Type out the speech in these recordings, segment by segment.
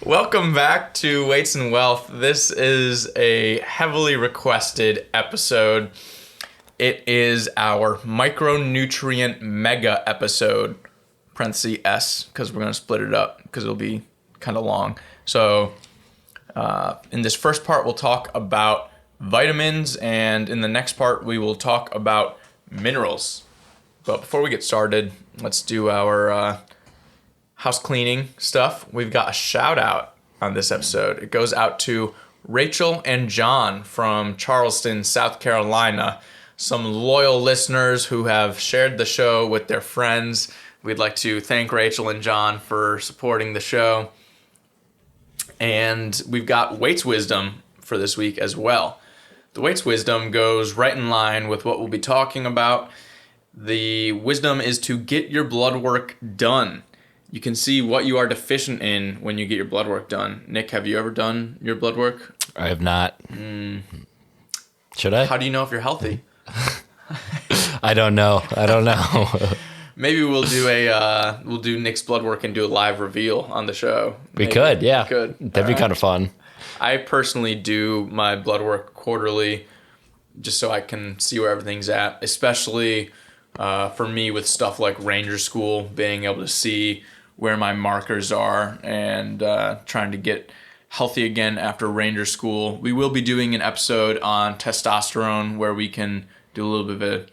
Welcome back to Weights and Wealth. This is a heavily requested episode. It is our Micronutrient MegaEpisode, parenthesis S, because we're going to split it up because it'll be kind of long. So in this first part, we'll talk about vitamins, and in the next part, we will talk about minerals. But before we get started, let's do our house cleaning stuff. We've got a shout out on this episode. It goes out to Rachel and John from Charleston, South Carolina. Some loyal listeners who have shared the show with their friends. We'd like to thank Rachel and John for supporting the show. And we've got Weights Wisdom for this week as well. The Weights Wisdom goes right in line with what we'll be talking about. The wisdom is to get your blood work done. You can see what you are deficient in when you get your blood work done. Nick, have you ever done your blood work? I have not. Should I? How do you know if you're healthy? I don't know. Maybe we'll do Nick's blood work and do a live reveal on the show. We could, yeah. Could. That'd be kind of fun. I personally do my blood work quarterly just so I can see where everything's at, especially for me with stuff like Ranger School, being able to see where my markers are and trying to get healthy again after Ranger School. We will be doing an episode on testosterone where we can do a little bit of a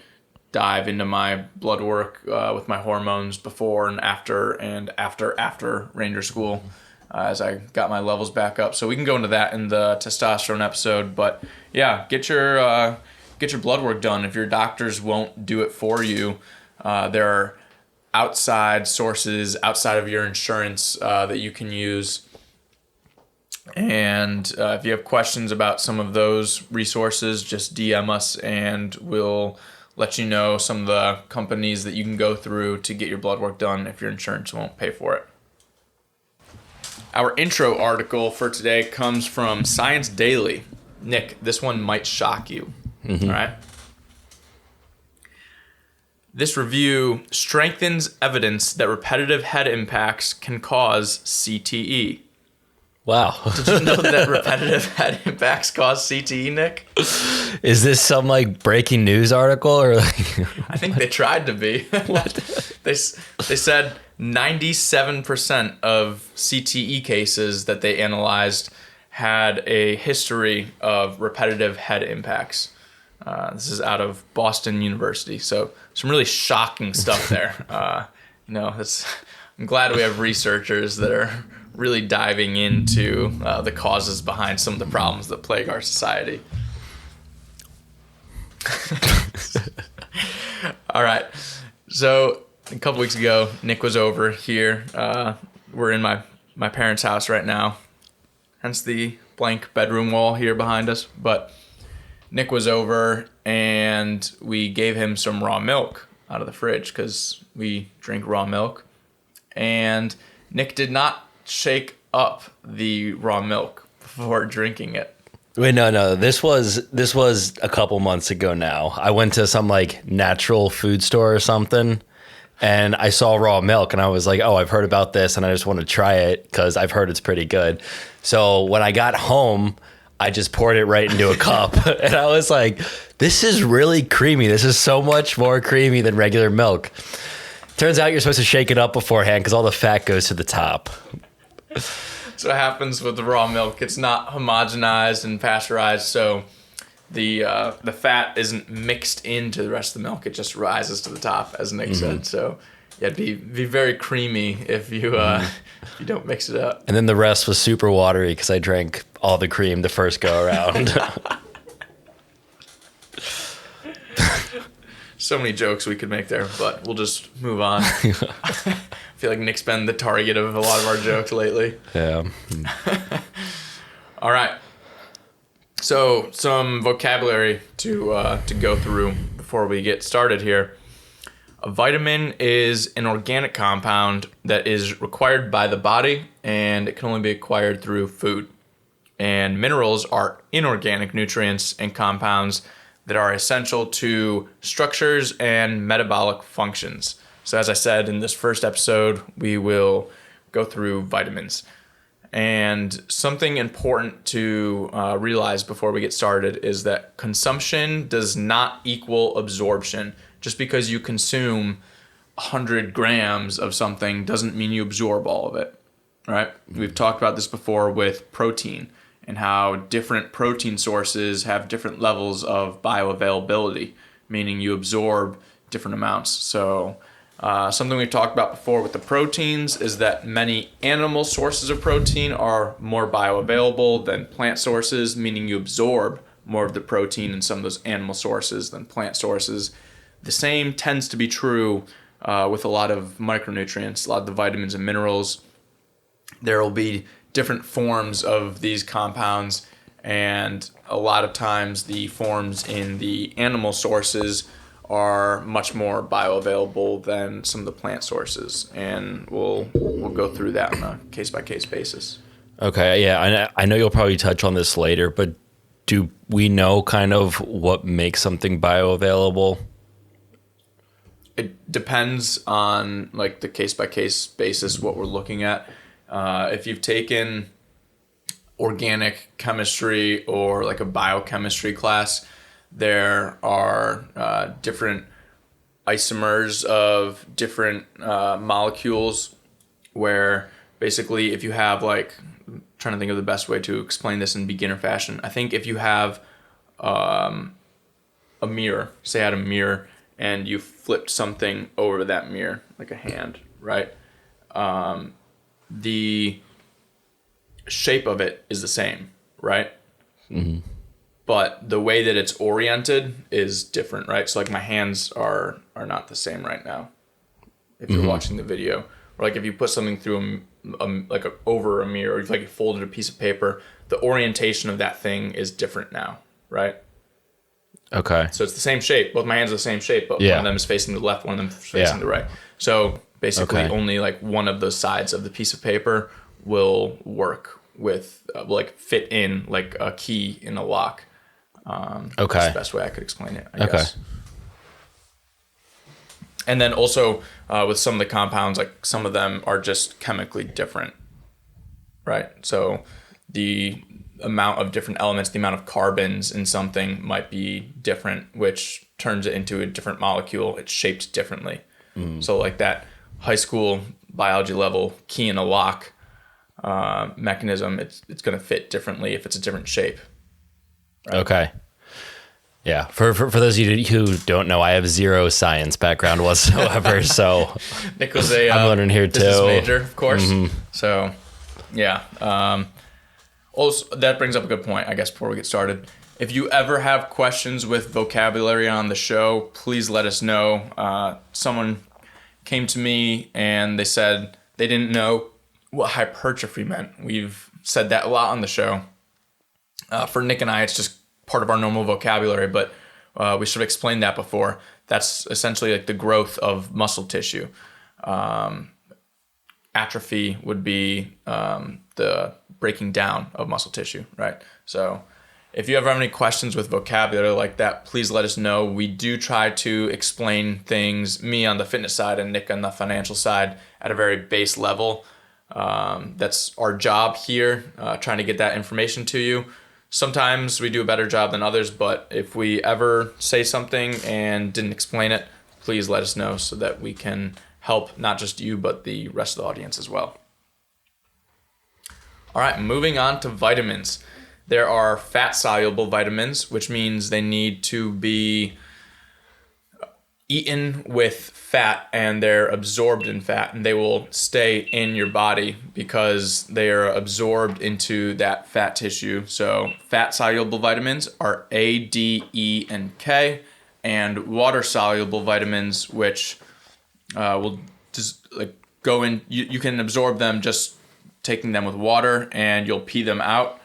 dive into my blood work with my hormones before and after Ranger School as I got my levels back up. So we can go into that in the testosterone episode. But yeah, get your blood work done. If your doctors won't do it for you, there are outside sources outside of your insurance that you can use. And if you have questions about some of those resources, just DM us and we'll let you know some of the companies that you can go through to get your blood work done if your insurance won't pay for it. Our intro article for today comes from Science Daily. Nick, this one might shock you. Mm-hmm. All right. This review strengthens evidence that repetitive head impacts can cause CTE. Wow. Did you know that repetitive head impacts cause CTE, Nick? Is this some breaking news article or I think they tried to be. What? They said 97% of CTE cases that they analyzed had a history of repetitive head impacts. This is out of Boston University, so some really shocking stuff there. I'm glad we have researchers that are really diving into the causes behind some of the problems that plague our society. All right, so a couple weeks ago, Nick was over here. We're in my parents' house right now, hence the blank bedroom wall here behind us, but Nick was over and we gave him some raw milk out of the fridge because we drink raw milk. And Nick did not shake up the raw milk before drinking it. Wait, no. This was a couple months ago now. I went to some natural food store or something and I saw raw milk and I was like, oh, I've heard about this and I just want to try it because I've heard it's pretty good. So when I got home, I just poured it right into a cup and I was like, this is really creamy. This is so much more creamy than regular milk. Turns out you're supposed to shake it up beforehand because all the fat goes to the top. So what happens with the raw milk, it's not homogenized and pasteurized, so the fat isn't mixed into the rest of the milk. It just rises to the top, as Nick said. So yeah, it'd be very creamy if you don't mix it up. And then the rest was super watery because I drank all the cream the first go around. So many jokes we could make there, but we'll just move on. I feel like Nick's been the target of a lot of our jokes lately. Yeah. All right. So some vocabulary to go through before we get started here. A vitamin is an organic compound that is required by the body, and it can only be acquired through food. And minerals are inorganic nutrients and compounds that are essential to structures and metabolic functions. So as I said in this first episode, we will go through vitamins. And something important to realize before we get started is that consumption does not equal absorption. Just because you consume 100 grams of something doesn't mean you absorb all of it, right? We've talked about this before with protein and how different protein sources have different levels of bioavailability, meaning you absorb different amounts. So something we've talked about before with the proteins is that many animal sources of protein are more bioavailable than plant sources, meaning you absorb more of the protein in some of those animal sources than plant sources. The same tends to be true with a lot of micronutrients, a lot of the vitamins and minerals. There will be different forms of these compounds, and a lot of times the forms in the animal sources are much more bioavailable than some of the plant sources, and we'll go through that on a case-by-case basis. Okay, yeah, I know you'll probably touch on this later, but do we know kind of what makes something bioavailable? It depends on like the case-by-case basis what we're looking at. If you've taken organic chemistry or like a biochemistry class, there are different isomers of different molecules where basically if you have like, I'm trying to think of the best way to explain this in beginner fashion. I think if you have a mirror, say I had a mirror and you flipped something over that mirror, like a hand, right? The shape of it is the same, right? Mm-hmm. But the way that it's oriented is different, right? So like my hands are not the same right now. If you're watching the video, or like if you put something through over a mirror, or if like you folded a piece of paper, the orientation of that thing is different now, right? Okay. So it's the same shape. Both my hands are the same shape, but one of them is facing the left, one of them is facing the right. So basically only like one of those sides of the piece of paper will work with, like fit in like a key in a lock. That's the best way I could explain it, I guess. And then also with some of the compounds, like some of them are just chemically different, right? So the amount of different elements, the amount of carbons in something might be different, which turns it into a different molecule. It's shaped differently. So like that high school biology level key in a lock mechanism, it's going to fit differently if it's a different shape. Right? Okay. Yeah. For those of you who don't know, I have zero science background whatsoever. So Nick was I'm learning here business too. Major, of course. So yeah. Also, that brings up a good point, I guess, before we get started. If you ever have questions with vocabulary on the show, please let us know. Someone came to me and they said they didn't know what hypertrophy meant. We've said that a lot on the show. For Nick and I, it's just part of our normal vocabulary, but we should have explained that before. That's essentially like the growth of muscle tissue. Atrophy would be the breaking down of muscle tissue, right? So if you ever have any questions with vocabulary like that, please let us know. We do try to explain things, me on the fitness side and Nick on the financial side, at a very base level. That's our job here, trying to get that information to you. Sometimes we do a better job than others, but if we ever say something and didn't explain it, please let us know so that we can help not just you, but the rest of the audience as well. All right, moving on to vitamins. There are fat-soluble vitamins, which means they need to be eaten with fat and they're absorbed in fat, and they will stay in your body because they are absorbed into that fat tissue. So fat-soluble vitamins are A, D, E, and K, and water-soluble vitamins, which will just like go in. You can absorb them just taking them with water, and you'll pee them out.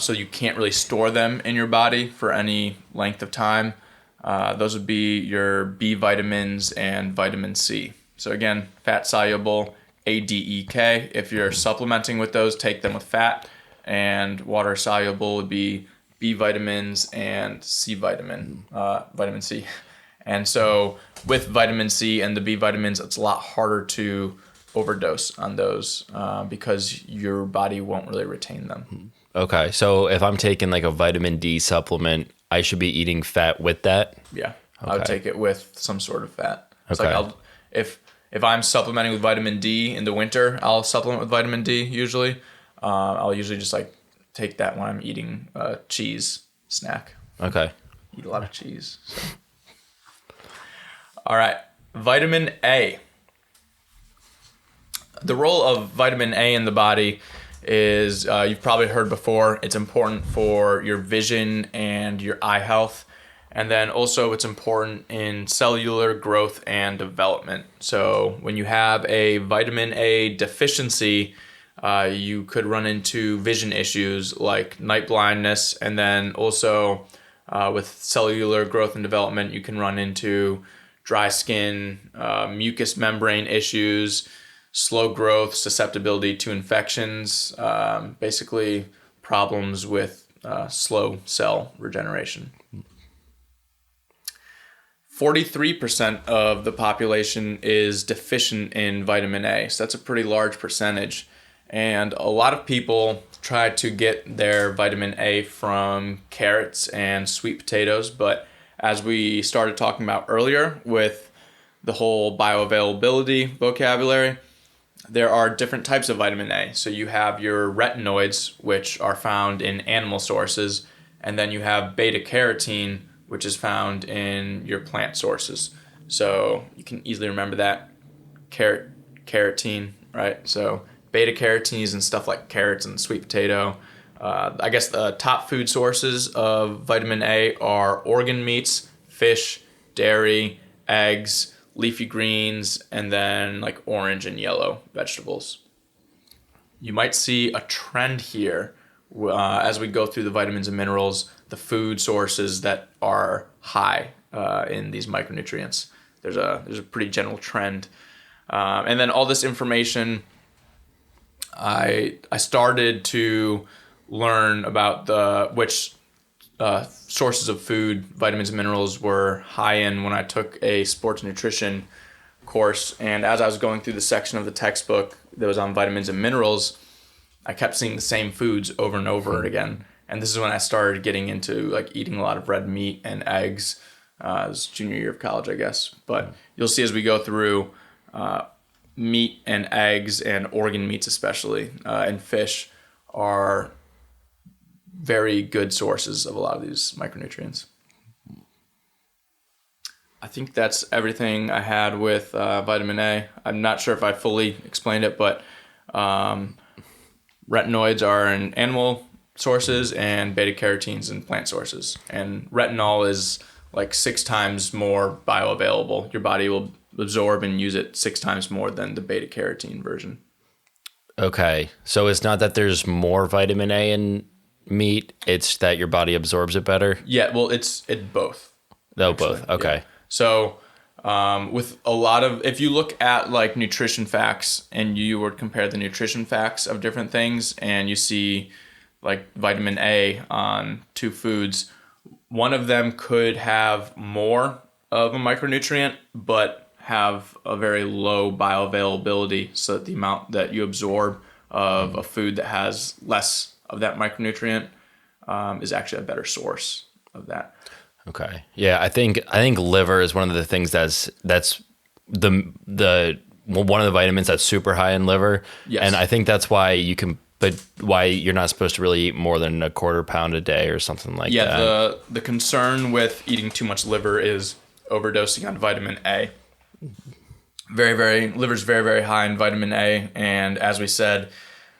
So you can't really store them in your body for any length of time. Those would be your B vitamins and vitamin C. So again, fat soluble, A, D, E, K. If you're supplementing with those, take them with fat. And water soluble would be B vitamins and C vitamin, vitamin C. And so with vitamin C and the B vitamins, it's a lot harder to overdose on those because your body won't really retain them. Okay, so if I'm taking like a vitamin D supplement, I should be eating fat with that? Yeah, I would take it with some sort of fat. It's Okay. like if I'm supplementing with vitamin D in the winter, I'll supplement with vitamin D usually. I'll usually just like take that when I'm eating a cheese snack. Okay. Eat a lot of cheese. So. All right, vitamin A. The role of vitamin A in the body is, you've probably heard before, it's important for your vision and your eye health. And then also it's important in cellular growth and development. So when you have a vitamin A deficiency, you could run into vision issues like night blindness. And then also with cellular growth and development, you can run into dry skin, mucous membrane issues, slow growth, susceptibility to infections, basically problems with slow cell regeneration. 43% of the population is deficient in vitamin A, so that's a pretty large percentage. And a lot of people try to get their vitamin A from carrots and sweet potatoes, but as we started talking about earlier with the whole bioavailability vocabulary, there are different types of vitamin A. So you have your retinoids, which are found in animal sources, and then you have beta carotene, which is found in your plant sources. So you can easily remember that. Carotene, right? So beta carotene is in stuff like carrots and sweet potato. I guess the top food sources of vitamin A are organ meats, fish, dairy, eggs, leafy greens, and then like orange and yellow vegetables. You might see a trend here as we go through the vitamins and minerals, the food sources that are high in these micronutrients. There's a pretty general trend. And then all this information, I started to learn about which sources of food, vitamins and minerals were high in when I took a sports nutrition course. And as I was going through the section of the textbook that was on vitamins and minerals, I kept seeing the same foods over and over again. And this is when I started getting into like eating a lot of red meat and eggs. It was junior year of college, I guess. But you'll see as we go through, meat and eggs and organ meats especially, and fish are very good sources of a lot of these micronutrients. I think that's everything I had with vitamin A. I'm not sure if I fully explained it, but retinoids are in animal sources and beta carotenes in plant sources. And retinol is like 6 times more bioavailable. Your body will absorb and use it 6 times more than the beta carotene version. Okay, so it's not that there's more vitamin A in meat, it's that your body absorbs it better? Yeah, well, it's both. No, both. Okay. Yeah. So with a lot of, if you look at like nutrition facts and you would compare the nutrition facts of different things and you see like vitamin A on 2 foods, one of them could have more of a micronutrient, but have a very low bioavailability, so that the amount that you absorb of a food that has less of that micronutrient is actually a better source of that. Okay. Yeah, I think liver is one of the things that's the one of the vitamins that's super high in liver. Yes. And I think that's why why you're not supposed to really eat more than a quarter pound a day or something like that. Yeah, the concern with eating too much liver is overdosing on vitamin A. Liver's very, very high in vitamin A, and as we said,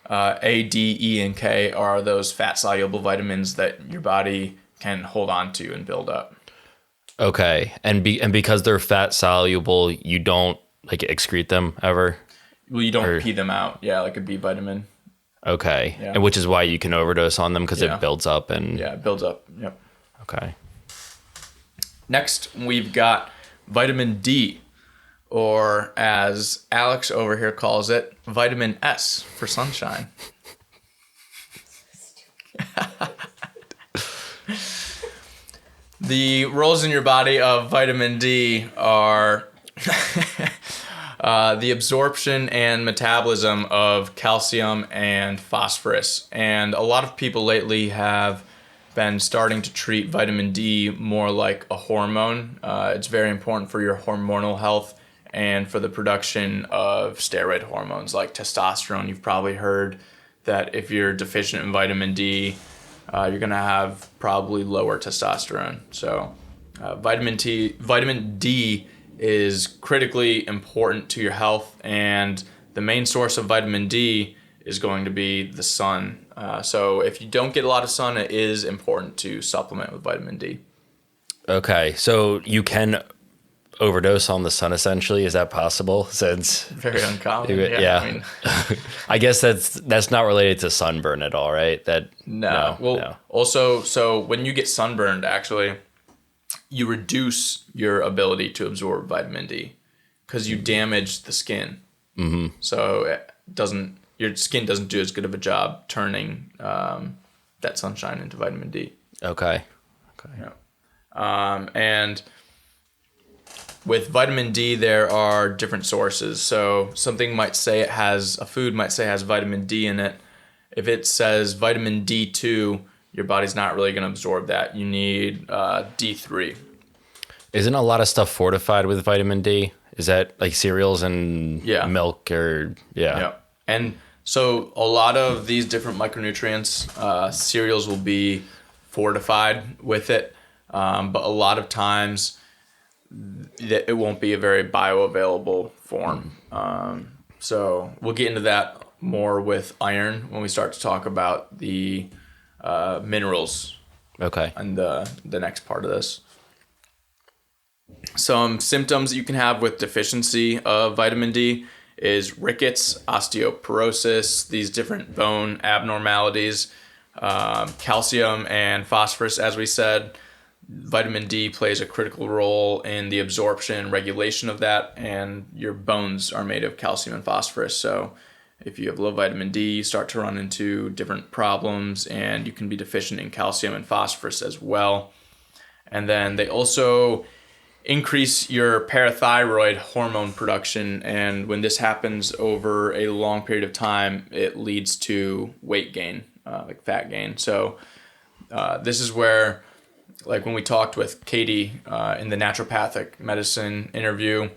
A, D, E, and K are those fat-soluble vitamins that your body can hold on to and build up. Okay, and because they're fat-soluble, you don't like excrete them ever? Well, you don't pee them out, like a B vitamin. Okay, Yeah. and which is why you can overdose on them because it builds up and... Yeah, it builds up, yep. Okay. Next, we've got vitamin D, or as Alex over here calls it, vitamin S for sunshine. The roles in your body of vitamin D are the absorption and metabolism of calcium and phosphorus. And a lot of people lately have been starting to treat vitamin D more like a hormone. It's very important for your hormonal health and for the production of steroid hormones like testosterone. You've probably heard that if you're deficient in vitamin D, you're going to have probably lower testosterone. So vitamin D is critically important to your health, and the main source of vitamin D is going to be the sun. So if you don't get a lot of sun, it is important to supplement with vitamin D. Okay, so you can overdose on the sun essentially. Is that possible? Since Very uncommon. yeah. I mean, I guess that's not related to sunburn at all, right? no. Also, so when you get sunburned, actually, you reduce your ability to absorb vitamin D because you damage the skin. Mm-hmm. So your skin doesn't do as good of a job turning that sunshine into vitamin D. Okay. Yeah. And with vitamin D, there are different sources. So something might say a food might say has vitamin D in it. If it says vitamin D2, your body's not really going to absorb that. You need D3. Isn't a lot of stuff fortified with vitamin D? Is that like cereals and milk or Yeah. And so a lot of these different micronutrients, cereals will be fortified with it, but a lot of times it won't be a very bioavailable form. So we'll get into that more with iron when we start to talk about the minerals. Okay. And the next part of this. Some symptoms that you can have with deficiency of vitamin D is rickets, osteoporosis, these different bone abnormalities, calcium and phosphorus, as we said. Vitamin D plays a critical role in the absorption and regulation of that, and your bones are made of calcium and phosphorus. So if you have low vitamin D, you start to run into different problems, and you can be deficient in calcium and phosphorus as well. And then they also increase your parathyroid hormone production, and when this happens over a long period of time, it leads to weight gain, like fat gain. So this is where, like when we talked with Katie in the naturopathic medicine interview,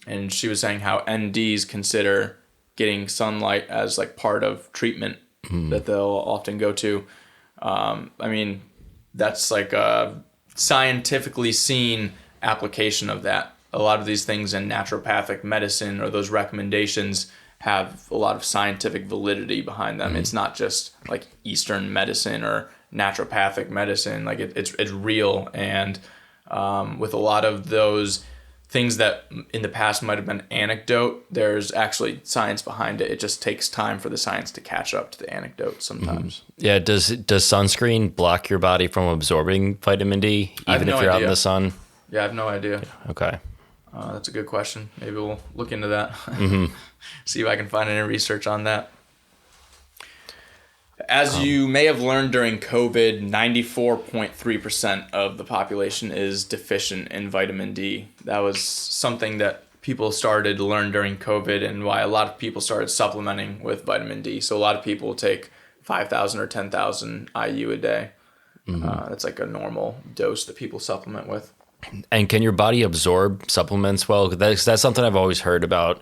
and she was saying how NDs consider getting sunlight as like part of treatment that they'll often go to. I mean, that's like a scientifically seen application of that. A lot of these things in naturopathic medicine or those recommendations have a lot of scientific validity behind them. It's not just like Eastern medicine or naturopathic medicine. Like it's real, and with a lot of those things that in the past might have been anecdote, there's actually science behind it. It just takes time for the science to catch up to the anecdote sometimes. Yeah. Does sunscreen block your body from absorbing vitamin D even if you're out in the sun? Yeah, I have no idea. Okay. That's a good question. Maybe we'll look into that. See if I can find any research on that. As you may have learned during COVID, 94.3% of the population is deficient in vitamin D. That was something that people started to learn during COVID, and why a lot of people started supplementing with vitamin D. So a lot of people take 5,000 or 10,000 IU a day. That's like a normal dose that people supplement with. And can your body absorb supplements well? That's something I've always heard about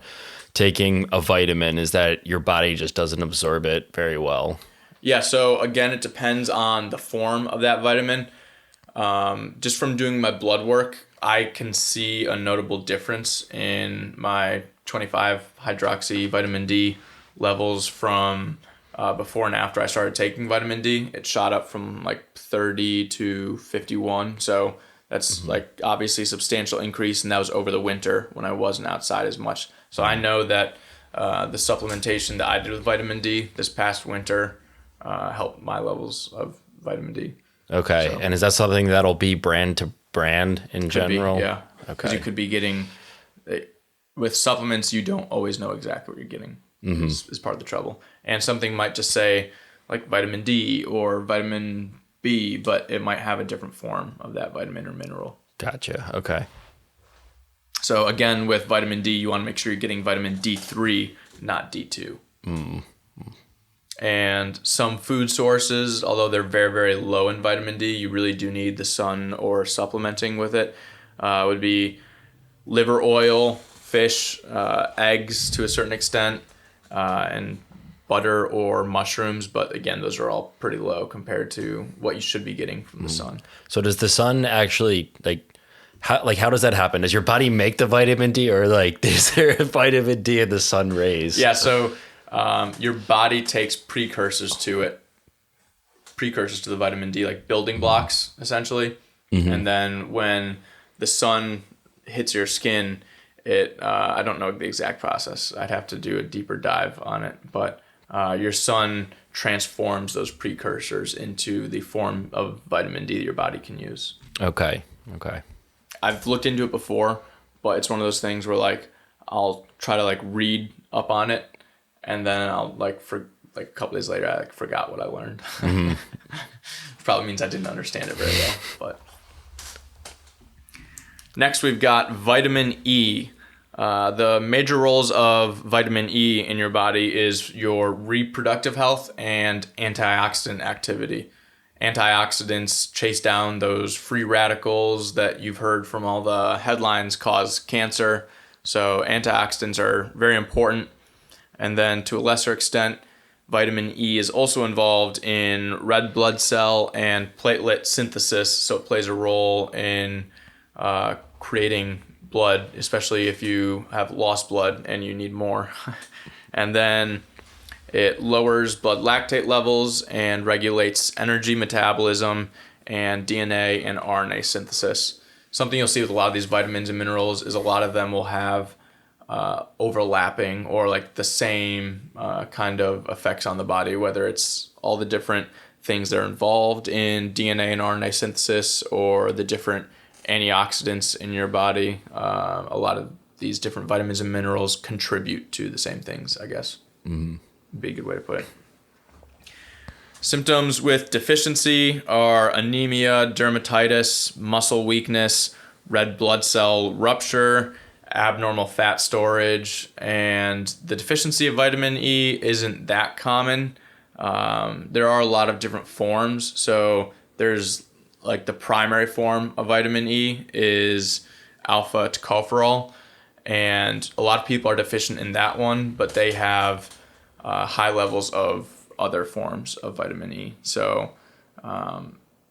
taking a vitamin, is that your body just doesn't absorb it very well. Yeah, so again, it depends on the form of that vitamin. Just from doing my blood work, I can see a notable difference in my 25-hydroxy vitamin D levels from before and after I started taking vitamin D. It shot up from like 30 to 51. So that's like obviously a substantial increase, and that was over the winter when I wasn't outside as much. So I know that the supplementation that I did with vitamin D this past winter helped my levels of vitamin D. Okay. So, and is that something that'll be brand to brand in general? Yeah. Because you could be getting, with supplements, you don't always know exactly what you're getting. Is part of the trouble. And something might just say like vitamin D or vitamin B, but it might have a different form of that vitamin or mineral. Gotcha. Okay. So again, with vitamin D, you want to make sure you're getting vitamin D3, not D2. And some food sources, although they're very, very low in vitamin D, you really do need the sun or supplementing with it, would be liver oil, fish, eggs to a certain extent, and butter or mushrooms. But again, those are all pretty low compared to what you should be getting from the sun. So does the sun actually how does that happen? Does your body make the vitamin D, or is there a vitamin D in the sun rays? Yeah, so your body takes precursors to the vitamin D, like building blocks, essentially. And then when the sun hits your skin, I don't know the exact process. I'd have to do a deeper dive on it. But your sun transforms those precursors into the form of vitamin D that your body can use. Okay. I've looked into it before, but it's one of those things where I'll try to read up on it, and then I'll for a couple days later I forgot what I learned. Probably means I didn't understand it very well. But next we've got vitamin E. The major roles of vitamin E in your body is your reproductive health and antioxidant activity. Antioxidants chase down those free radicals that you've heard from all the headlines cause cancer. So antioxidants are very important. And then to a lesser extent, vitamin E is also involved in red blood cell and platelet synthesis. So it plays a role in creating blood, especially if you have lost blood and you need more. And then it lowers blood lactate levels and regulates energy metabolism and DNA and RNA synthesis. Something you'll see with a lot of these vitamins and minerals is a lot of them will have overlapping or the same kind of effects on the body, whether it's all the different things that are involved in DNA and RNA synthesis or the different antioxidants in your body. A lot of these different vitamins and minerals contribute to the same things, I guess. Be a good way to put it. Symptoms with deficiency are anemia, dermatitis, muscle weakness, red blood cell rupture, abnormal fat storage, and the deficiency of vitamin E isn't that common. There are a lot of different forms. So there's the primary form of vitamin E is alpha tocopherol, and a lot of people are deficient in that one, but they have high levels of other forms of vitamin E. So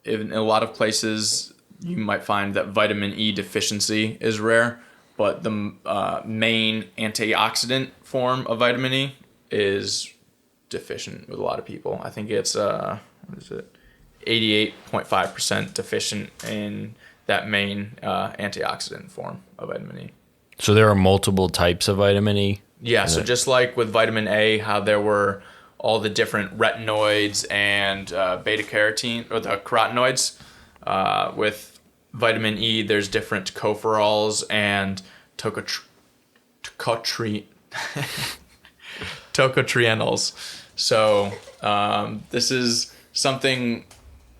in a lot of places, you might find that vitamin E deficiency is rare, but the main antioxidant form of vitamin E is deficient with a lot of people. I think it's 88.5% deficient in that main antioxidant form of vitamin E. So there are multiple types of vitamin E? Yeah, so just like with vitamin A, how there were all the different retinoids and beta-carotene, or the carotenoids, with vitamin E, there's different tocopherols and tocotrienols. So this is something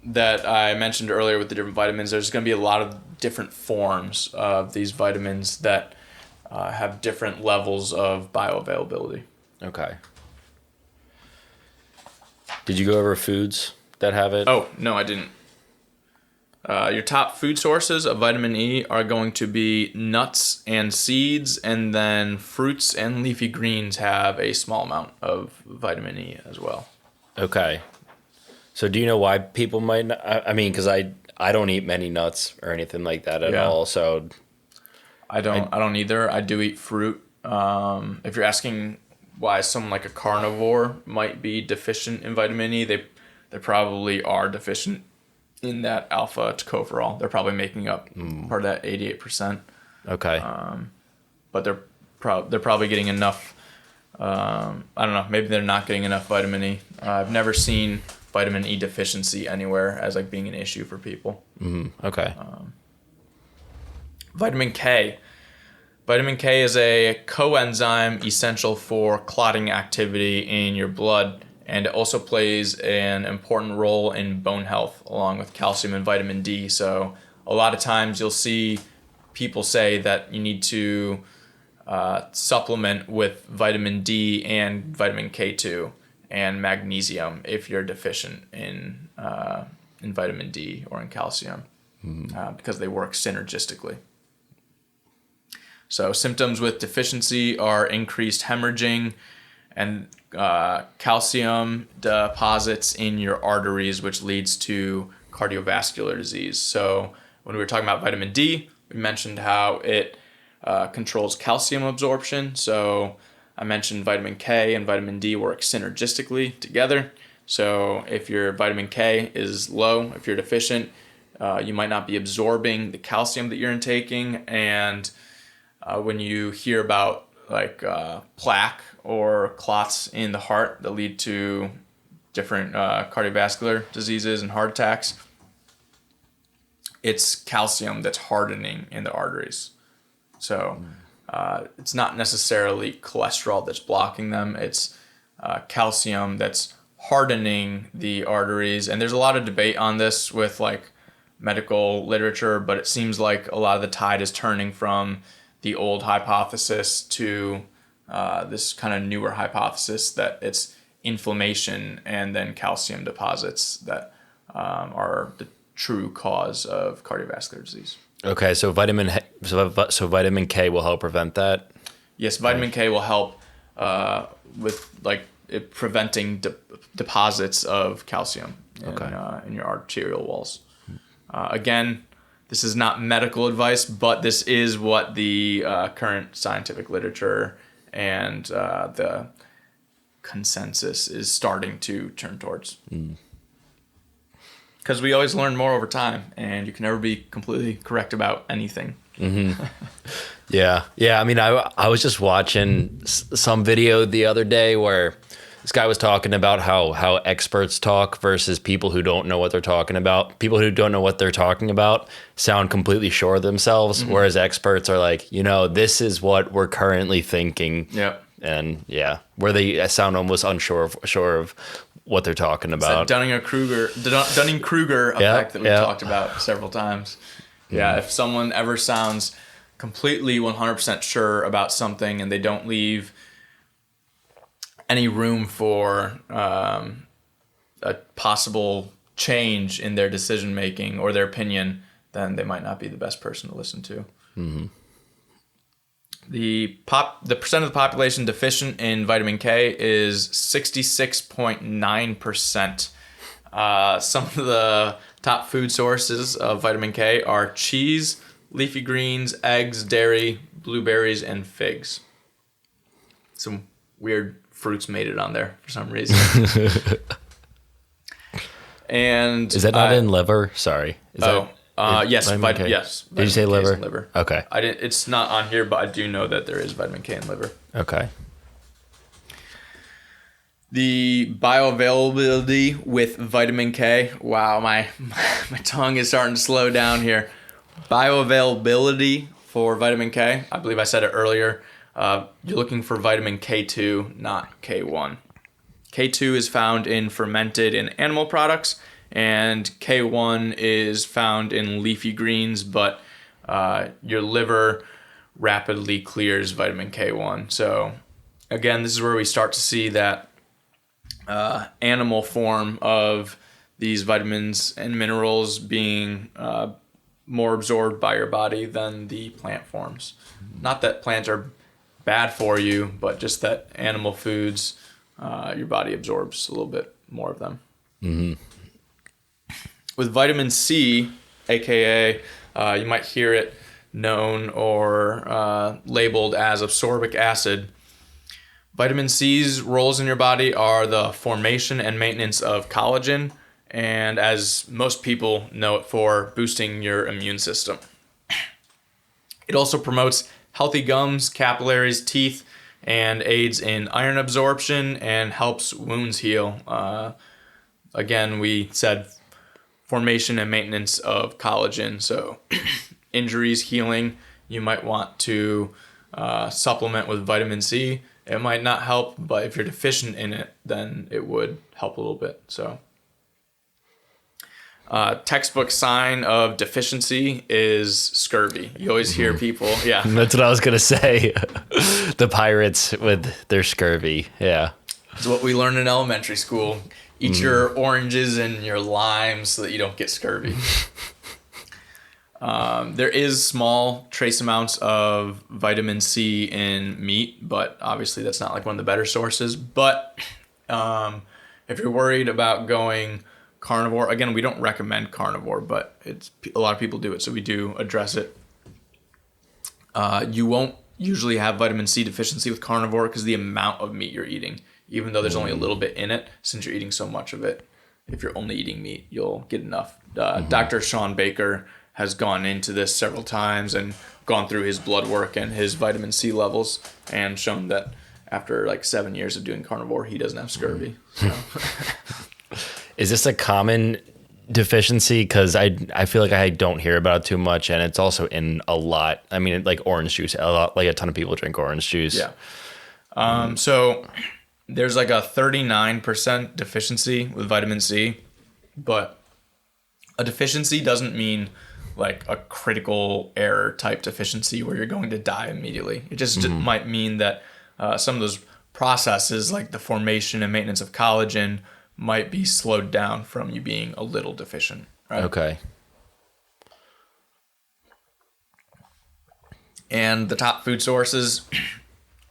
that I mentioned earlier with the different vitamins. There's going to be a lot of different forms of these vitamins that have different levels of bioavailability. Okay. Did you go over foods that have it? Oh, no, I didn't. Your top food sources of vitamin E are going to be nuts and seeds, and then fruits and leafy greens have a small amount of vitamin E as well. Okay. So do you know why people might not? I mean, because I don't eat many nuts or anything like that at all. So I don't either. I do eat fruit. If you're asking why someone like a carnivore might be deficient in vitamin E, they probably are deficient in that alpha tocopherol. They're probably making up part of that 88%. Okay. But they're probably getting enough. I don't know. Maybe they're not getting enough vitamin E. I've never seen vitamin E deficiency anywhere as being an issue for people. Okay. Vitamin K. Vitamin K is a coenzyme essential for clotting activity in your blood, and it also plays an important role in bone health along with calcium and vitamin D. So a lot of times you'll see people say that you need to supplement with vitamin D and vitamin K2 and magnesium if you're deficient in vitamin D or in calcium, because they work synergistically. So symptoms with deficiency are increased hemorrhaging and calcium deposits in your arteries, which leads to cardiovascular disease. So when we were talking about vitamin D, we mentioned how it controls calcium absorption. So I mentioned vitamin K and vitamin D work synergistically together. So if your vitamin K is low, if you're deficient, you might not be absorbing the calcium that you're intaking. And when you hear about like plaque or clots in the heart that lead to different cardiovascular diseases and heart attacks, it's calcium that's hardening in the arteries. So it's not necessarily cholesterol that's blocking them. It's calcium that's hardening the arteries. And there's a lot of debate on this with like medical literature, but it seems like a lot of the tide is turning from the old hypothesis to this kind of newer hypothesis that it's inflammation and then calcium deposits that are the true cause of cardiovascular disease. Okay, so vitamin K will help prevent that? Yes, vitamin K will help with like preventing deposits of calcium in your arterial walls. Again, this is not medical advice, but this is what the current scientific literature and the consensus is starting to turn towards. Because we always learn more over time, and you can never be completely correct about anything. Mm-hmm. Yeah. I mean, I was just watching some video the other day where this guy was talking about how experts talk versus people who don't know what they're talking about. People who don't know what they're talking about sound completely sure of themselves, whereas experts are like, this is what we're currently thinking. Yeah. And where they sound almost unsure of what they're talking about. It's that Dunning-Kruger effect that we've talked about several times. Yeah, if someone ever sounds completely 100% sure about something and they don't leave any room for a possible change in their decision making or their opinion, then they might not be the best person to listen to. Mm-hmm. The percent of the population deficient in vitamin K is 66.9%. Some of the top food sources of vitamin K are cheese, leafy greens, eggs, dairy, blueberries, and figs. Some weird fruits made it on there for some reason. And is that not in liver? Sorry. Yes, vitamin K? Yes. Did you say liver? Liver. Okay. It's not on here, but I do know that there is vitamin K in liver. Okay. The bioavailability with vitamin K. Wow, my tongue is starting to slow down here. Bioavailability for vitamin K. I believe I said it earlier. You're looking for vitamin K2, not K1. K2 is found in fermented and animal products, and K1 is found in leafy greens, but your liver rapidly clears vitamin K1. So again, this is where we start to see that animal form of these vitamins and minerals being more absorbed by your body than the plant forms. Not that plants are bad for you, but just that animal foods, your body absorbs a little bit more of them. Mm-hmm. With vitamin C, aka you might hear it known or labeled as ascorbic acid. Vitamin C's roles in your body are the formation and maintenance of collagen, and as most people know it for, boosting your immune system. It also promotes healthy gums, capillaries, teeth, and aids in iron absorption and helps wounds heal. Again, we said formation and maintenance of collagen. So injuries healing, you might want to supplement with vitamin C. It might not help, but if you're deficient in it, then it would help a little bit. So Textbook sign of deficiency is scurvy. You always hear people, yeah. That's what I was going to say. The pirates with their scurvy. Yeah. It's what we learned in elementary school. Eat your oranges and your limes so that you don't get scurvy. There is small trace amounts of vitamin C in meat, but obviously that's not like one of the better sources. But if you're worried about going carnivore, again, we don't recommend carnivore, but a lot of people do it, so we do address it. You won't usually have vitamin C deficiency with carnivore because the amount of meat you're eating, even though there's only a little bit in it, since you're eating so much of it, if you're only eating meat, you'll get enough. Dr. Sean Baker has gone into this several times and gone through his blood work and his vitamin C levels and shown that after like 7 years of doing carnivore, he doesn't have scurvy. So. Is this a common deficiency? Because I feel like I don't hear about it too much, and it's also in a lot. I mean, like orange juice, a ton of people drink orange juice. Yeah. So there's like a 39% deficiency with vitamin C, but a deficiency doesn't mean like a critical error type deficiency where you're going to die immediately. It just might mean that some of those processes, like the formation and maintenance of collagen, might be slowed down from you being a little deficient. Right? Okay. And the top food sources,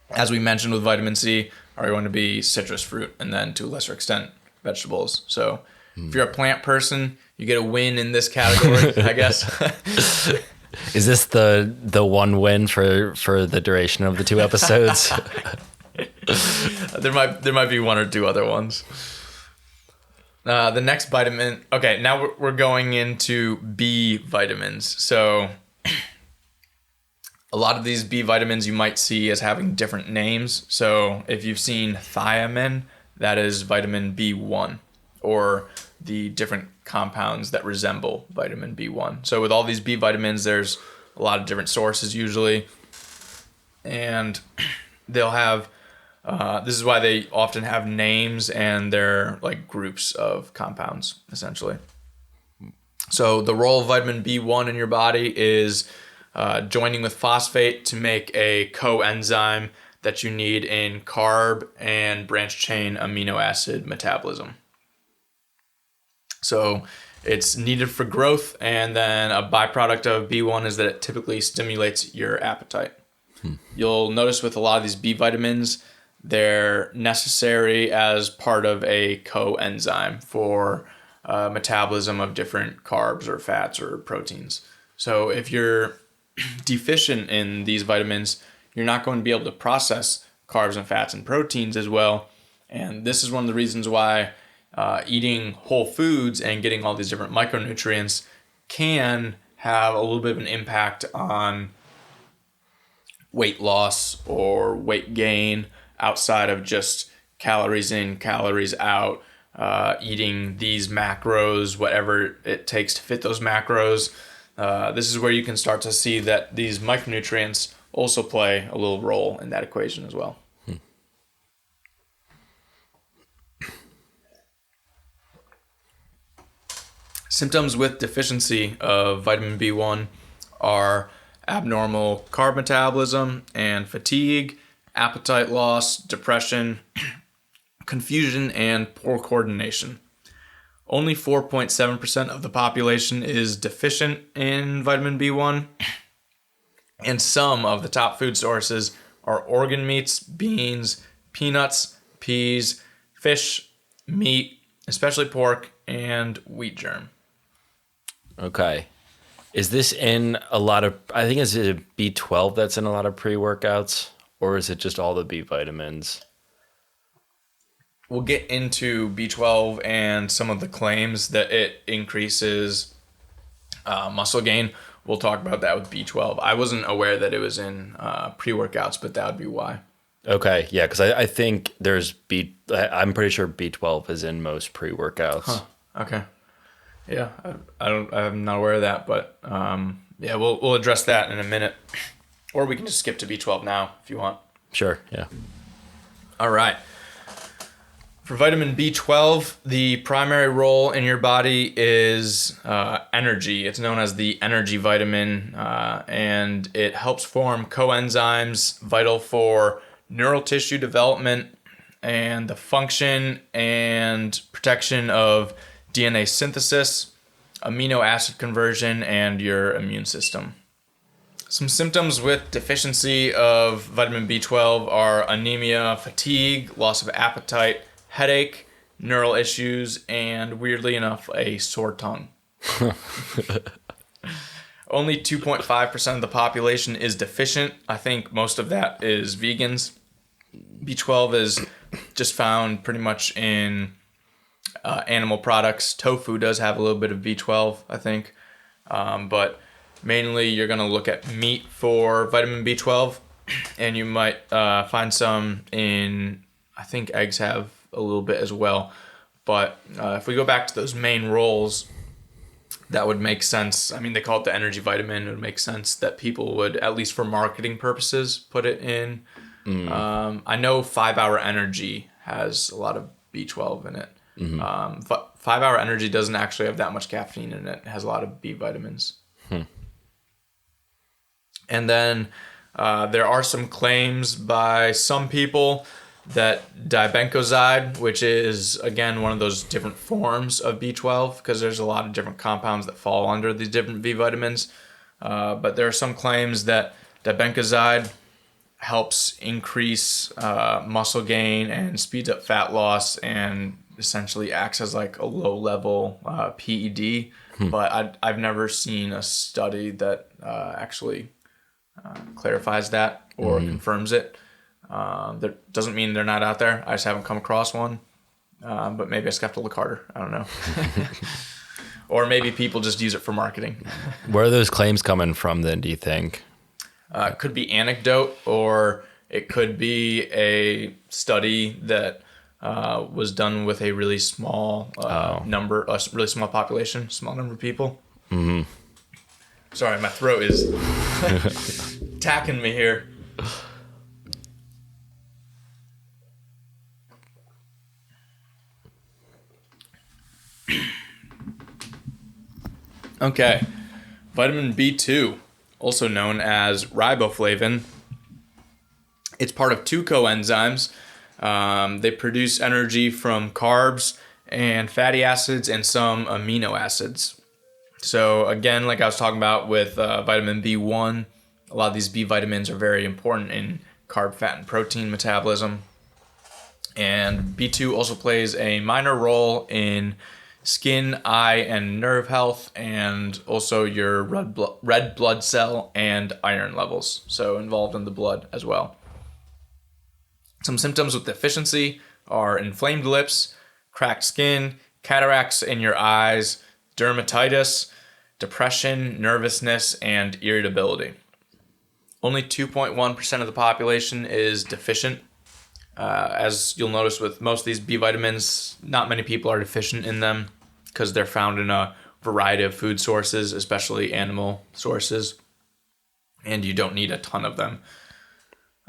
as we mentioned with vitamin C, are going to be citrus fruit and then to a lesser extent vegetables. So if you're a plant person, you get a win in this category, I guess. Is this the one win for the duration of the 2 episodes? There might be one or two other ones. The next vitamin. Okay, now we're going into B vitamins. So a lot of these B vitamins you might see as having different names. So if you've seen thiamine, that is vitamin B1, or the different compounds that resemble vitamin B1. So with all these B vitamins, there's a lot of different sources usually, and they'll have. This is why they often have names, and they're like groups of compounds, essentially. So the role of vitamin B1 in your body is joining with phosphate to make a coenzyme that you need in carb and branched chain amino acid metabolism. So it's needed for growth, and then a byproduct of B1 is that it typically stimulates your appetite. You'll notice with a lot of these B vitamins, they're necessary as part of a coenzyme for metabolism of different carbs or fats or proteins. So if you're deficient in these vitamins, you're not going to be able to process carbs and fats and proteins as well. And this is one of the reasons why eating whole foods and getting all these different micronutrients can have a little bit of an impact on weight loss or weight gain outside of just calories in, calories out, eating these macros, whatever it takes to fit those macros. This is where you can start to see that these micronutrients also play a little role in that equation as well. Symptoms with deficiency of vitamin B1 are abnormal carb metabolism and fatigue, appetite loss, depression, confusion, and poor coordination. Only 4.7% of the population is deficient in vitamin B1, and some of the top food sources are organ meats, beans, peanuts, peas, fish, meat, especially pork, and wheat germ. Okay. Is this in a lot of, I think it's a B12 that's in a lot of pre-workouts, or is it just all the B vitamins? We'll get into B12 and some of the claims that it increases muscle gain. We'll talk about that with B12. I wasn't aware that it was in pre-workouts, but that would be why. Okay, yeah, because I think I'm pretty sure B12 is in most pre-workouts. Huh. Okay. Yeah, I'm not aware of that, but yeah, we'll address that in a minute. Or we can just skip to B12 now if you want. Sure, yeah. All right. For vitamin B12, the primary role in your body is energy. It's known as the energy vitamin, and it helps form coenzymes vital for neural tissue development and the function and protection of DNA synthesis, amino acid conversion, and your immune system. Some symptoms with deficiency of vitamin B12 are anemia, fatigue, loss of appetite, headache, neural issues, and weirdly enough, a sore tongue. Only 2.5% of the population is deficient. I think most of that is vegans. B12 is just found pretty much in animal products. Tofu does have a little bit of B12, I think. But mainly you're going to look at meat for vitamin B12, and you might find some in, I think eggs have a little bit as well. But if we go back to those main roles, that would make sense. I mean, they call it the energy vitamin. It would make sense that people would, at least for marketing purposes, put it in. I know 5 Hour Energy has a lot of B12 in it. 5 Hour Energy doesn't actually have that much caffeine in it. It has a lot of B vitamins. And then there are some claims by some people that dibencoxide, which is, again, one of those different forms of B12, because there's a lot of different compounds that fall under these different B vitamins. But there are some claims that dibencoxide helps increase muscle gain and speeds up fat loss and essentially acts as like a low-level PED. But I've never seen a study that actually clarifies that or confirms it. That doesn't mean they're not out there. I just haven't come across one. But maybe I just have to look harder. I don't know. Or maybe people just use it for marketing. Where are those claims coming from then, do you think? It could be anecdote, or it could be a study that was done with a really small number, a really small population, small number of people. Sorry, my throat is attacking me here. Okay, vitamin B2, also known as riboflavin. It's part of 2 coenzymes. They produce energy from carbs and fatty acids and some amino acids. So again, like I was talking about with vitamin B1, a lot of these B vitamins are very important in carb, fat, and protein metabolism. And B2 also plays a minor role in skin, eye, and nerve health, and also your red blood cell and iron levels, so involved in the blood as well. Some symptoms with deficiency are inflamed lips, cracked skin, cataracts in your eyes, dermatitis, depression, nervousness, and irritability. Only 2.1% of the population is deficient. As you'll notice with most of these B vitamins, not many people are deficient in them because they're found in a variety of food sources, especially animal sources, and you don't need a ton of them.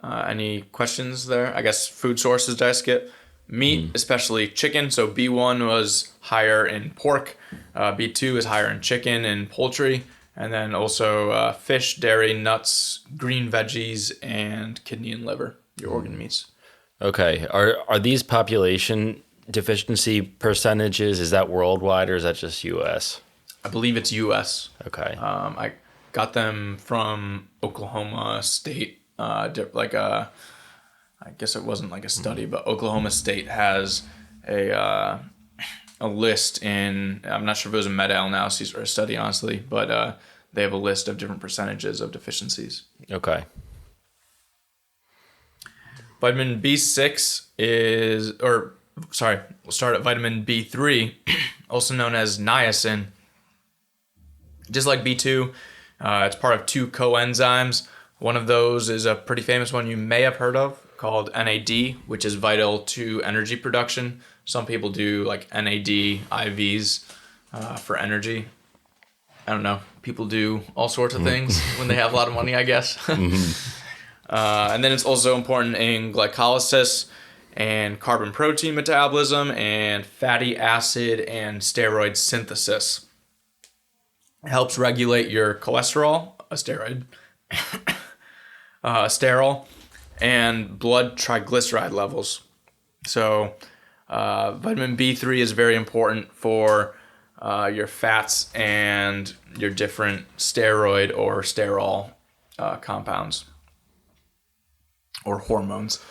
Any questions there? I guess food sources, did I skip? Meat, especially chicken. So B1 was higher in pork. B2 is higher in chicken and poultry. And then also fish, dairy, nuts, green veggies, and kidney and liver, your organ meats. Okay. Are these population deficiency percentages, is that worldwide or is that just U.S.? I believe it's U.S. Okay. I got them from Oklahoma State. I guess it wasn't like a study, but Oklahoma State has a list in, I'm not sure if it was a meta-analysis or a study, honestly, but they have a list of different percentages of deficiencies. Okay. Vitamin B6 we'll start at vitamin B3, also known as niacin. Just like B2, it's part of 2 coenzymes. One of those is a pretty famous one you may have heard of called NAD, which is vital to energy production. Some people do like NAD IVs for energy. I don't know. People do all sorts of things when they have a lot of money, I guess. And then it's also important in glycolysis and carbon protein metabolism, and fatty acid and steroid synthesis. It helps regulate your cholesterol, a steroid, sterol, and blood triglyceride levels. So vitamin B3 is very important for your fats and your different steroid or sterol compounds or hormones.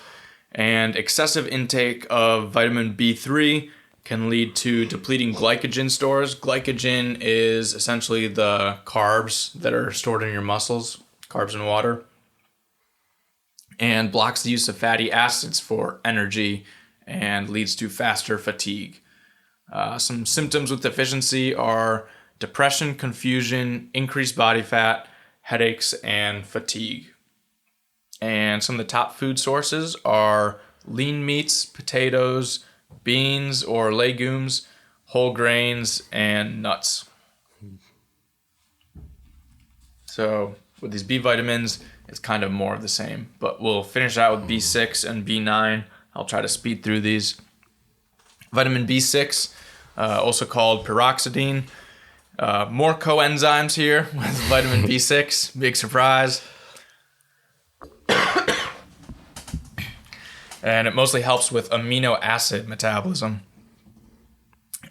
And excessive intake of vitamin B3 can lead to depleting glycogen stores. Glycogen is essentially the carbs that are stored in your muscles, carbs and water, and blocks the use of fatty acids for energy and leads to faster fatigue. Some symptoms with deficiency are depression, confusion, increased body fat, headaches, and fatigue. And some of the top food sources are lean meats, potatoes, beans or legumes, whole grains, and nuts. So with these B vitamins, it's kind of more of the same. But we'll finish out with B6 and B9. I'll try to speed through these. Vitamin B6, also called pyroxidine. More coenzymes here with vitamin B6. Big surprise. And it mostly helps with amino acid metabolism.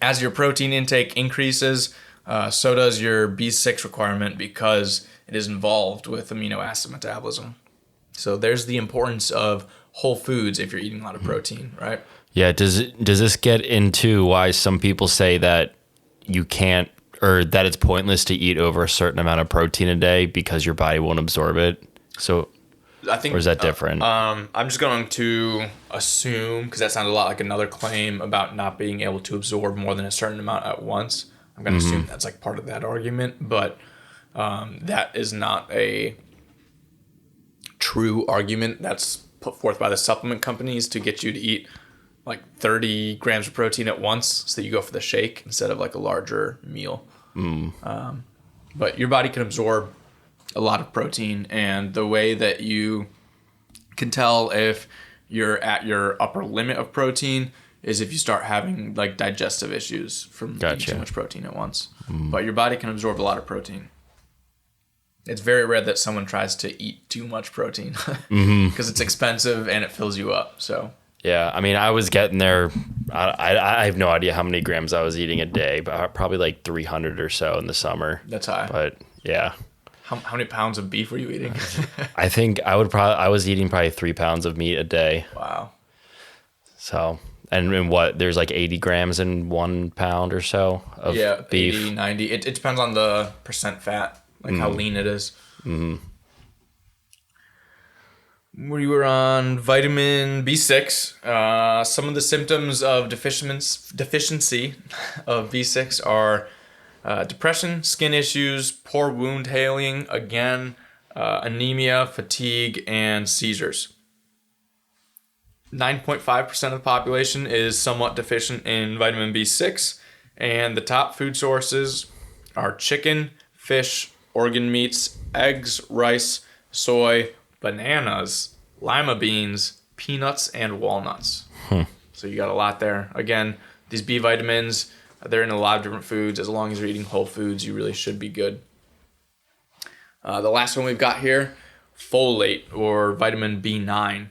As your protein intake increases, so does your B6 requirement because it is involved with amino acid metabolism. So there's the importance of whole foods if you're eating a lot of protein, right? Yeah. Does this get into why some people say that you can't, or that it's pointless to eat over a certain amount of protein a day because your body won't absorb it? So I think, or is that different? I'm just going to assume, because that sounds a lot like another claim about not being able to absorb more than a certain amount at once. I'm going to assume that's like part of that argument, but that is not a true argument that's put forth by the supplement companies to get you to eat like 30 grams of protein at once, so that you go for the shake instead of like a larger meal. But your body can absorb a lot of protein, and the way that you can tell if you're at your upper limit of protein is if you start having like digestive issues from eating too much protein at once. But your body can absorb a lot of protein. It's very rare that someone tries to eat too much protein because it's expensive and it fills you up. So yeah, I mean, I was getting there. I have no idea how many grams I was eating a day, but probably like 300 or so in the summer. That's high. But yeah. How many pounds of beef were you eating? I think I was eating probably 3 pounds of meat a day. Wow. So, and what, there's like 80 grams in 1 pound or so of beef. 80, 90. It depends on the percent fat, like how lean it is. We were on vitamin B6. Some of the symptoms of deficiency of B6 are depression, skin issues, poor wound healing, again, anemia, fatigue, and seizures. 9.5% of the population is somewhat deficient in vitamin B6, and the top food sources are chicken, fish, organ meats, eggs, rice, soy, bananas, lima beans, peanuts, and walnuts. So you got a lot there. Again, these B vitamins, they're in a lot of different foods. As long as you're eating whole foods, you really should be good. The last one we've got here, folate or vitamin B9.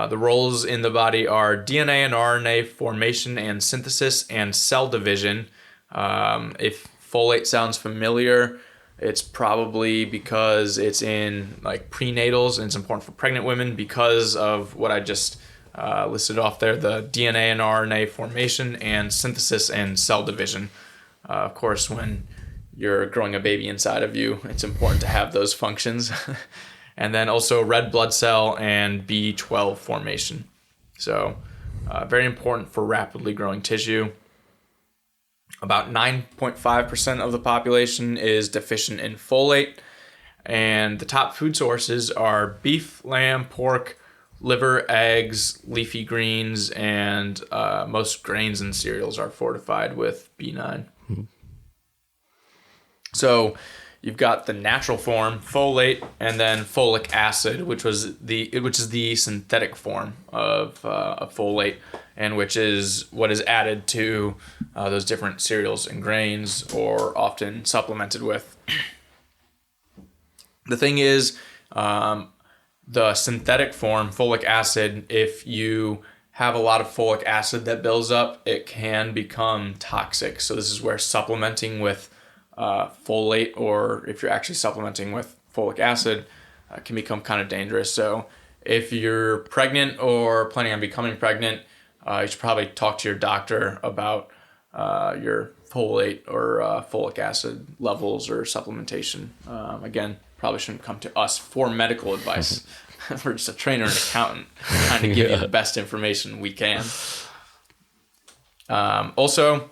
The roles in the body are DNA and RNA formation and synthesis and cell division. If folate sounds familiar, it's probably because it's in like prenatals, and it's important for pregnant women because of what I just listed off there, the DNA and RNA formation and synthesis and cell division. Of course, when you're growing a baby inside of you, it's important to have those functions. And then also red blood cell and B12 formation. So very important for rapidly growing tissue. About 9.5% of the population is deficient in folate. And the top food sources are beef, lamb, pork, liver, eggs, leafy greens, and most grains and cereals are fortified with B9. So you've got the natural form, folate, and then folic acid, which is the synthetic form of folate, and which is what is added to those different cereals and grains, or often supplemented with. The thing is, the synthetic form, folic acid, if you have a lot of folic acid that builds up, it can become toxic. So this is where supplementing with folate, or if you're actually supplementing with folic acid, can become kind of dangerous. So if you're pregnant or planning on becoming pregnant, you should probably talk to your doctor about your folate or folic acid levels or supplementation. Again, probably shouldn't come to us for medical advice. We're just a trainer and accountant trying to give you the best information we can. Also,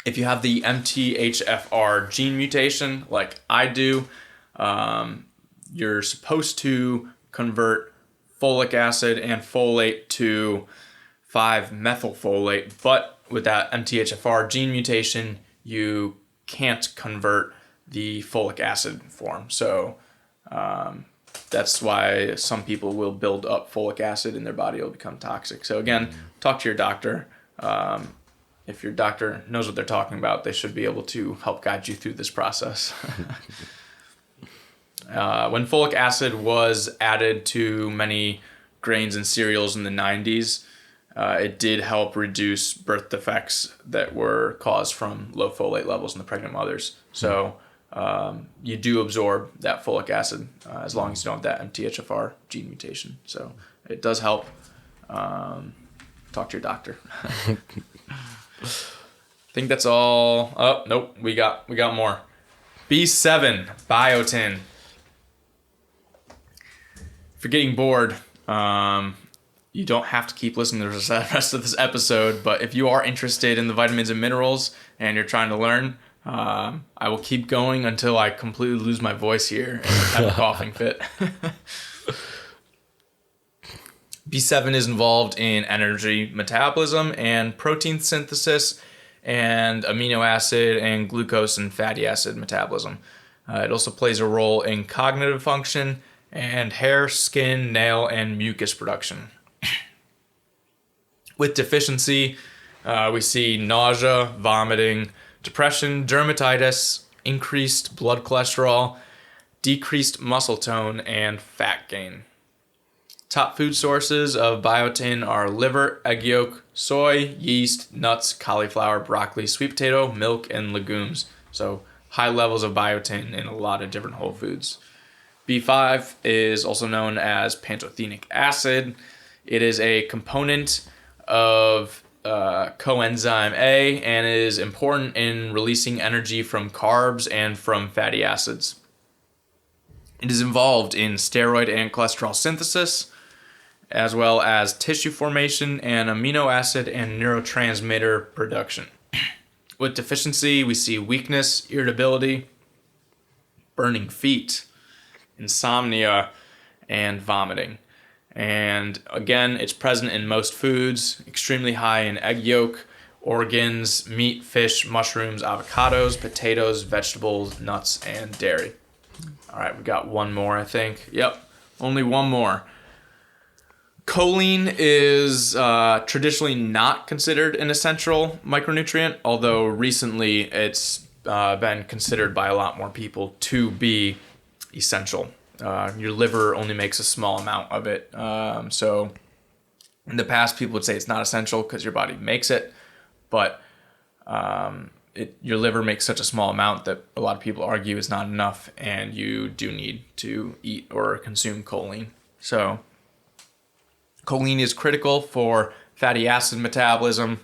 if you have the MTHFR gene mutation, like I do, you're supposed to convert folic acid and folate to 5-methylfolate, but with that MTHFR gene mutation, you can't convert the folic acid form. So that's why some people will build up folic acid in their body. It'll become toxic. So again, talk to your doctor. If your doctor knows what they're talking about, they should be able to help guide you through this process. When folic acid was added to many grains and cereals in the 90s, it did help reduce birth defects that were caused from low folate levels in the pregnant mothers. So you do absorb that folic acid as long as you don't have that MTHFR gene mutation. So it does help. Talk to your doctor. I think that's all. Oh, nope. We got more. B7, biotin. If you're getting bored, you don't have to keep listening to the rest of this episode, but if you are interested in the vitamins and minerals and you're trying to learn, I will keep going until I completely lose my voice here and have a coughing fit. B7 is involved in energy metabolism and protein synthesis and amino acid and glucose and fatty acid metabolism. It also plays a role in cognitive function and hair, skin, nail, and mucus production. With deficiency, we see nausea, vomiting, depression, dermatitis, increased blood cholesterol, decreased muscle tone, and fat gain. Top food sources of biotin are liver, egg yolk, soy, yeast, nuts, cauliflower, broccoli, sweet potato, milk, and legumes. So high levels of biotin in a lot of different whole foods. B5 is also known as pantothenic acid. It is a component of coenzyme A and is important in releasing energy from carbs and from fatty acids. It is involved in steroid and cholesterol synthesis, as well as tissue formation and amino acid and neurotransmitter production. With deficiency, we see weakness, irritability, burning feet, insomnia, and vomiting. And again, it's present in most foods, extremely high in egg yolk, organs, meat, fish, mushrooms, avocados, potatoes, vegetables, nuts, and dairy. All right, we got one more, I think. Yep, only one more. Choline is traditionally not considered an essential micronutrient, although recently it's been considered by a lot more people to be essential. Your liver only makes a small amount of it. So in the past, people would say it's not essential because your body makes it, but your liver makes such a small amount that a lot of people argue is not enough, and you do need to eat or consume choline. So choline is critical for fatty acid metabolism,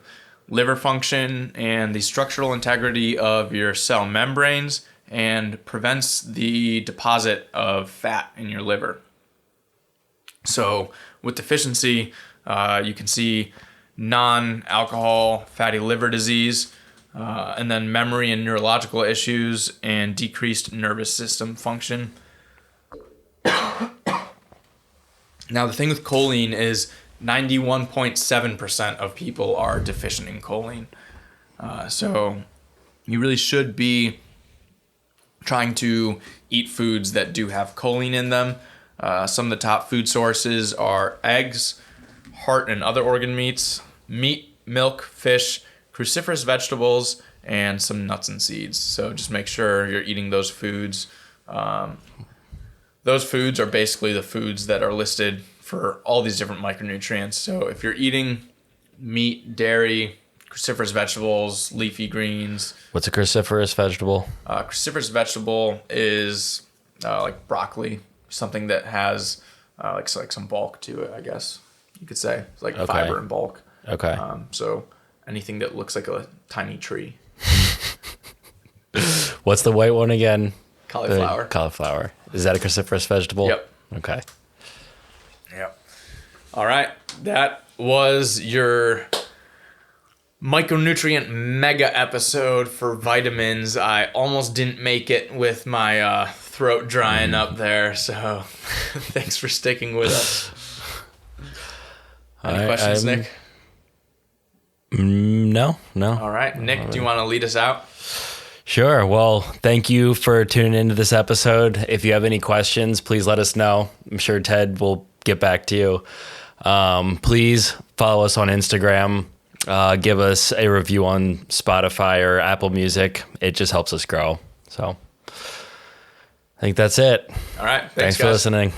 liver function, and the structural integrity of your cell membranes, and prevents the deposit of fat in your liver. So with deficiency, you can see non-alcohol fatty liver disease, and then memory and neurological issues, and decreased nervous system function. Now, the thing with choline is 91.7% of people are deficient in choline. So you really should be trying to eat foods that do have choline in them. Some of the top food sources are eggs, heart and other organ meats, meat, milk, fish, cruciferous vegetables, and some nuts and seeds. So just make sure you're eating those foods. Those foods are basically the foods that are listed for all these different micronutrients. So if you're eating meat, dairy, cruciferous vegetables, leafy greens. What's a cruciferous vegetable? Cruciferous vegetable is like broccoli, something that has like some bulk to it, I guess you could say. It's like fiber and bulk. Okay. So anything that looks like a tiny tree. What's the white one again? Cauliflower. Cauliflower. Is that a cruciferous vegetable? Yep. Okay. Yep. All right. That was your micronutrient mega episode for vitamins. I almost didn't make it with my throat drying up there, so thanks for sticking with us. Any questions, Nick? No. All right. Nick, do you want to lead us out? Sure. Well, thank you for tuning into this episode. If you have any questions, please let us know. I'm sure Ted will get back to you. Please follow us on Instagram. Give us a review on Spotify or Apple Music. It just helps us grow. So I think that's it. All right. Thanks for listening.